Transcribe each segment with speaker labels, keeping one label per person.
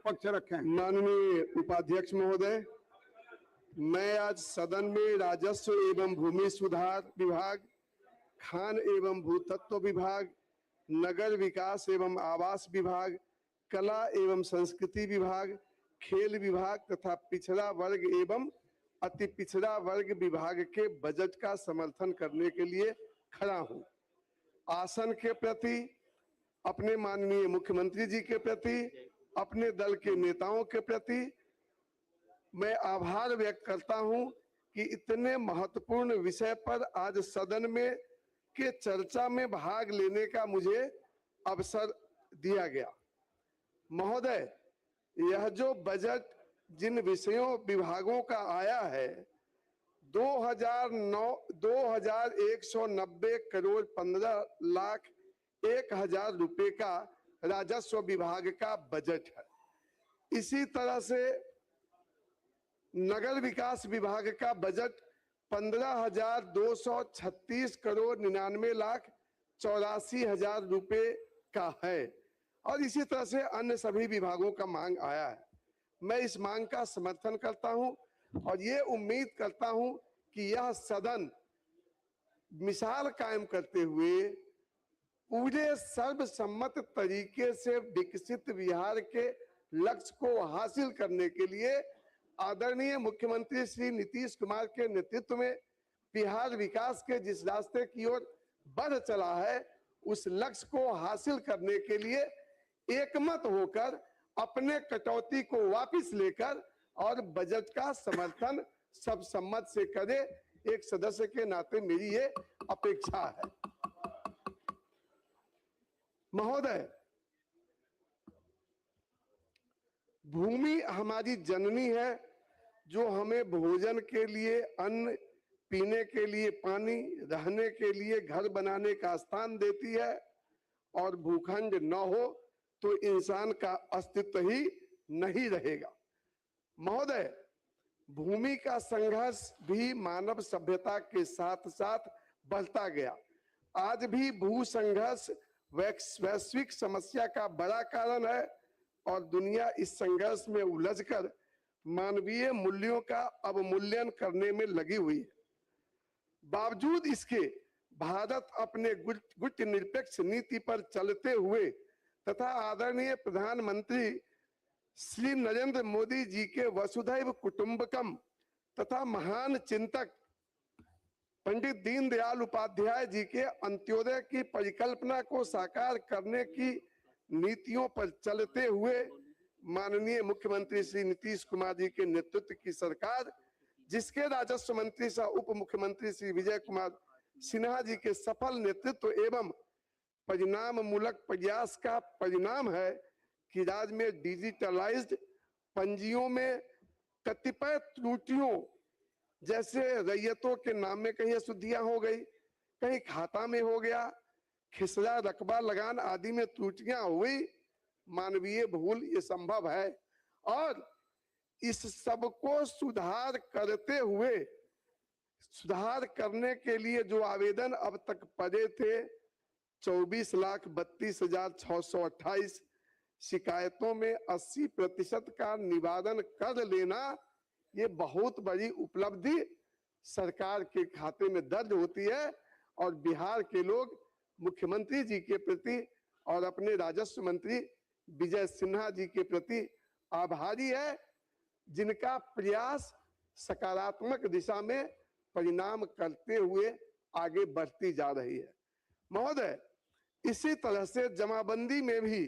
Speaker 1: पक्ष रखें।
Speaker 2: माननीय उपाध्यक्ष महोदय, मैं आज सदन में राजस्व एवं भूमि सुधार विभाग, खान एवं भूतत्व विभाग, नगर विकास एवं आवास विभाग, कला एवं संस्कृति विभाग, खेल विभाग तथा पिछड़ा वर्ग एवं अति पिछड़ा वर्ग विभाग के बजट का समर्थन करने के लिए खड़ा हूं। आसन के प्रति, अपने माननीय मुख्यमंत्री जी के प्रति, अपने दल के नेताओं के प्रति मैं आभार व्यक्त करता हूं कि इतने महत्वपूर्ण विषय पर आज सदन में के चर्चा में भाग लेने का मुझे अवसर दिया गया। महोदय, यह जो बजट जिन विषयों विभागों का आया है 2190 करोड़ 15,01,000 रुपए का राजस्व विभाग का बजट है। इसी तरह से नगर विकास विभाग का बजट 15,236 करोड़ 99,84,000 रुपए का है और इसी तरह से अन्य सभी विभागों का मांग आया है। मैं इस मांग का समर्थन करता हूं और ये उम्मीद करता हूं कि यह सदन मिसाल कायम करते हुए पूरे सर्वसम्मत तरीके से विकसित बिहार के लक्ष्य को हासिल करने के लिए आदरणीय मुख्यमंत्री श्री नीतीश कुमार के नेतृत्व में बिहार विकास के जिस रास्ते की ओर बढ़ चला है उस लक्ष्य को हासिल करने के लिए एकमत होकर अपने कटौती को वापस लेकर और बजट का समर्थन सब सम्मत से करे, एक सदस्य के नाते मेरी ये अपेक्षा है। महोदय, भूमि हमारी जननी है जो हमें भोजन के लिए अन्न, पीने के लिए पानी, रहने के लिए घर बनाने का स्थान देती है और भूखंड न हो तो इंसान का अस्तित्व ही नहीं रहेगा। महोदय, भूमि का संघर्ष भी मानव सभ्यता के साथ साथ बढ़ता गया। आज भी भू संघर्ष वैश्विक समस्या का बड़ा कारण है और दुनिया इस संघर्ष में उलझकर मानवीय मूल्यों का अवमूल्यन करने में लगी हुई है। बावजूद इसके भारत अपने गुट निरपेक्ष नीति पर चलते हुए तथा आदरणीय प्रधानमंत्री श्री नरेंद्र मोदी जी के वसुधैव कुटुंबकम तथा महान चिंतक पंडित दीनदयाल उपाध्याय जी के अंत्योदय की परिकल्पना को साकार करने की नीतियों पर चलते हुए माननीय मुख्यमंत्री श्री नीतीश कुमार जी के नेतृत्व की सरकार, जिसके राजस्व मंत्री सह उप मुख्यमंत्री श्री विजय कुमार सिन्हा जी के सफल नेतृत्व एवं परिणाम मूलक प्रयास का परिणाम है कि राज्य में डिजिटलाइज्ड पंजियों में कतिपय त्रुटियों जैसे रैयतों के नाम में कहीं अशुद्धियां हो गई, कहीं खाता में हो गया, खिसरा रकबा लगान आदि में त्रुटियां हुई। मानवीय भूल ये संभव है और इस सब को सुधार करते हुए सुधार करने के लिए जो आवेदन अब तक पड़े थे 24,32,628 शिकायतों में 80% का निवारण कर लेना ये बहुत बड़ी उपलब्धि सरकार के खाते में दर्ज होती है और बिहार के लोग मुख्यमंत्री जी के प्रति और अपने राजस्व मंत्री विजय सिन्हा जी के प्रति आभारी है, जिनका प्रयास सकारात्मक दिशा में परिणाम करते हुए आगे बढ़ती जा रही है। महोदय, इसी तरह से जमाबंदी में भी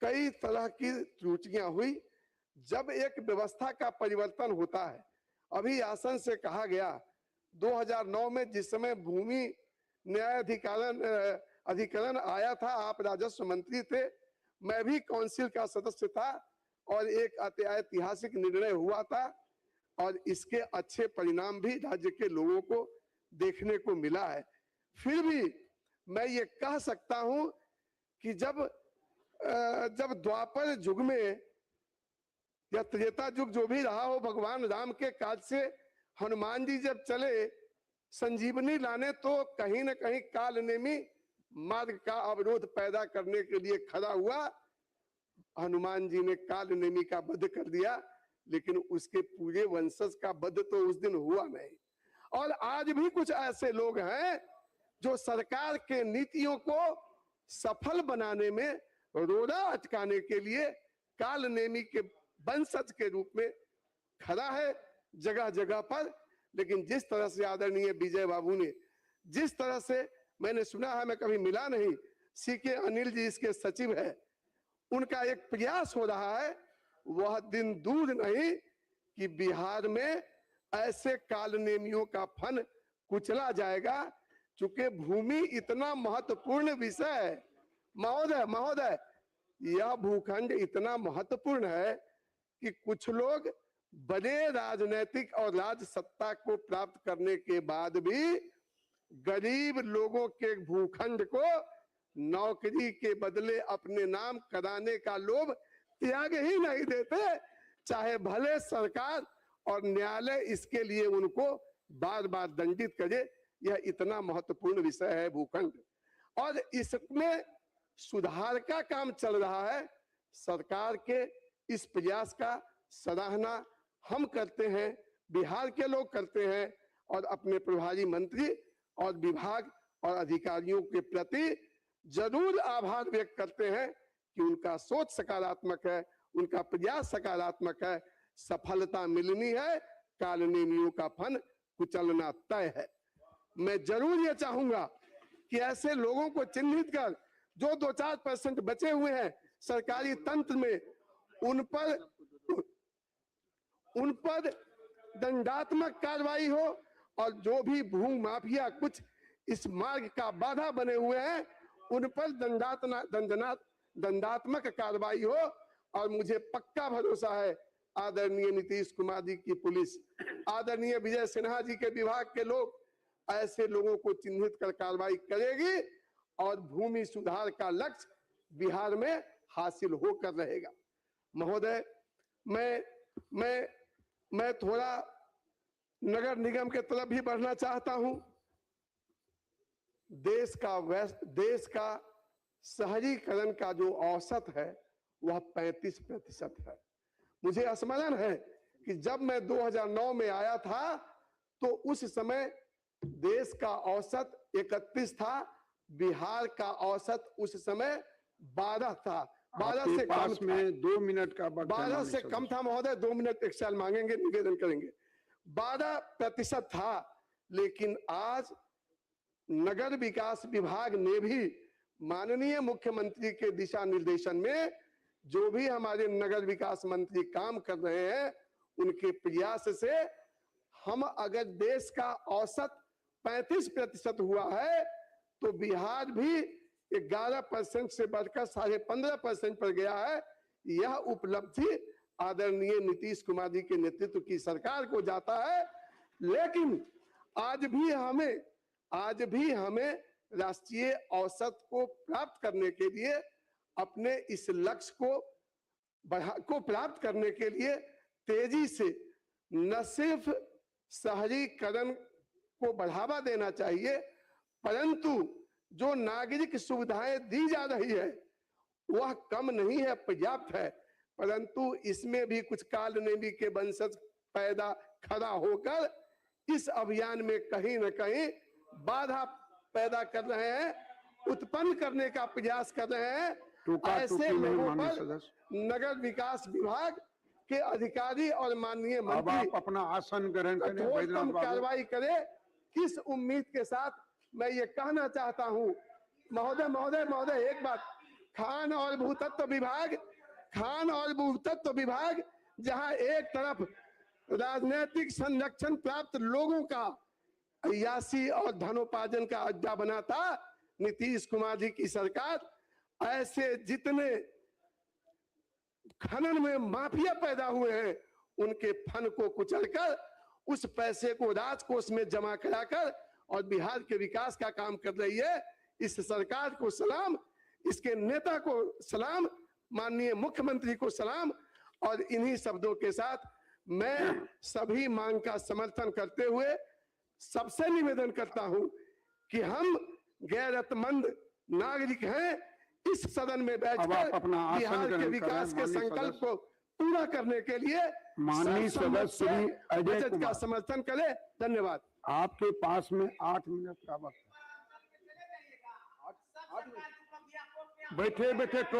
Speaker 2: कई तरह की त्रुटियां हुई। जब एक व्यवस्था का परिवर्तन होता है, अभी आसन से कहा गया 2009 में जिस समय भूमि न्याय अधिकरण आया था, आप राजस्व मंत्री थे, मैं भी काउंसिल का सदस्य था और एक ऐतिहासिक निर्णय हुआ था और इसके अच्छे परिणाम भी राज्य के लोगों को देखने को मिला है। फिर भी मैं ये कह सकता हूं कि जब द्वापर युग में या त्रेता युग जो भी रहा हो, भगवान राम के काज से हनुमान जी जब चले संजीवनी लाने, तो कहीं न कहीं काल नेमी मार्ग का अवरोध पैदा करने के लिए खड़ा हुआ। हनुमान जी ने काल नेमी का वध कर दिया, लेकिन उसके पूरे वंशज का वध तो उस दिन हुआ नहीं। और आज भी कुछ ऐसे लोग हैं जो सरकार के नीतियों को सफल बनाने में रोड़ा अटकाने के लिए काल नेमी के वंशज के रूप में खड़ा है जगह जगह पर। लेकिन जिस तरह से आदरणीय विजय बाबू ने, जिस तरह से मैंने सुना है, मैं कभी मिला नहीं, सीके अनिल जी इसके सचिव है, उनका एक प्रयास हो रहा है, वह दिन दूर नहीं कि बिहार में ऐसे काल नेमियों का फन कुचला जाएगा। चूंकि भूमि इतना महत्वपूर्ण विषय है महोदय, यह भूखंड इतना महत्वपूर्ण है कि कुछ लोग बड़े राजनीतिक और राज सत्ता को प्राप्त करने के बाद भी गरीब लोगों के भूखंड को नौकरी के बदले अपने नाम कराने का लोभ त्याग ही नहीं देते, चाहे भले सरकार और न्यायालय इसके लिए उनको बार बार दंडित करे। यह इतना महत्वपूर्ण विषय है भूखंड, और इसमें सुधार का काम चल रहा है। सरकार के इस प्रयास का सराहना हम करते हैं, बिहार के लोग करते हैं, और अपने प्रभारी मंत्री और विभाग और अधिकारियों के प्रति जरूर आभार व्यक्त करते हैं कि उनका सोच सकारात्मक है, उनका प्रयास सकारात्मक है। सफलता मिलनी है, काल नेमियों का फन कुचलना तय है। मैं जरूर ये चाहूंगा कि ऐसे लोगों को चिन्हित कर जो 2-4% बचे हुए हैं सरकारी तंत्र में, उन पर दंडात्मक कार्रवाई हो, और जो भी भू माफिया कुछ इस मार्ग का बाधा बने हुए हैं उन पर दंडात्मक कार्रवाई हो। और मुझे पक्का भरोसा है आदरणीय नीतीश कुमार जी की पुलिस, आदरणीय विजय सिन्हा जी के विभाग के लोग ऐसे लोगों को चिन्हित कर कार्रवाई करेगी, और भूमि सुधार का लक्ष्य बिहार में हासिल होकर रहेगा। महोदय, मैं थोड़ा नगर निगम के तरफ भी बढ़ना चाहता हूं। देश का शहरीकरण का जो औसत है वह 35% है। मुझे स्मरण है कि जब मैं 2009 में आया था तो उस समय देश का औसत 31 था, बिहार का औसत उस समय 12 था। 12 से कम
Speaker 1: में 2 मिनट का
Speaker 2: 12 से कम था महोदय, 2 मिनट एक साल मांगेंगे, निवेदन करेंगे। 12% था। लेकिन आज नगर विकास विभाग ने भी माननीय मुख्यमंत्री के दिशा निर्देशन में जो भी हमारे नगर विकास मंत्री काम कर रहे हैं, उनके प्रयास से हम अगर देश का औसत 35% हुआ है तो बिहार भी 11% से बढ़कर 15.5% पर गया है। यह उपलब्धि आदरणीय नीतीश कुमार जी के नेतृत्व की सरकार को जाता है। लेकिन आज भी हमें राष्ट्रीय औसत को प्राप्त करने के लिए, अपने इस लक्ष्य को प्राप्त करने के लिए तेजी से न सिर्फ शहरीकरण को बढ़ावा देना चाहिए, परंतु जो नागरिक सुविधाएं दी जा रही है वह कम नहीं है, पर्याप्त है। परंतु इसमें भी कुछ काल नेमी के वंशज पैदा खड़ा होकर इस अभियान में कहीं न कहीं बाधा पैदा कर रहे हैं, उत्पन्न करने का प्रयास कर रहे हैं। ऐसे लोगों पर नगर विकास विभाग के अधिकारी और माननीय मंत्री
Speaker 1: अपना आसन ग्रहण
Speaker 2: करें, कार्रवाई करें। किस उम्मीद के साथ मैं ये कहना चाहता हूं महोदय, एक बात, खान और भूतत्व विभाग जहां एक तरफ राजनीतिक संरक्षण प्राप्त लोगों का अय्यासी और धनोपार्जन का अड्डा बना था, नीतीश कुमार जी की सरकार ऐसे जितने खनन में माफिया पैदा हुए हैं उनके फन को कुचलकर उस पैसे को राजकोष में जमा कराकर और बिहार के विकास का काम कर रही है। इस सरकार को सलाम, इसके नेता को सलाम, माननीय मुख्यमंत्री को सलाम। और इन्हीं शब्दों के साथ मैं सभी मांग का समर्थन करते हुए सबसे निवेदन करता हूं कि हम गैरतमंद नागरिक हैं, इस सदन में
Speaker 1: अब आप
Speaker 2: बैठकर
Speaker 1: अपना आसन
Speaker 2: बिहार के
Speaker 1: ग्रहण
Speaker 2: विकास
Speaker 1: करें,
Speaker 2: के
Speaker 1: माननीय
Speaker 2: संकल्प
Speaker 1: सदस्य।
Speaker 2: को पूरा करने के लिए
Speaker 1: माननीय
Speaker 2: सर्वसम्मत
Speaker 1: सदस्य
Speaker 2: से
Speaker 1: श्री अजय
Speaker 2: बजट का
Speaker 1: कुमार।
Speaker 2: समर्थन करें। धन्यवाद।
Speaker 1: आपके पास में 8 मिनट का वक्त है। बैठे बैठे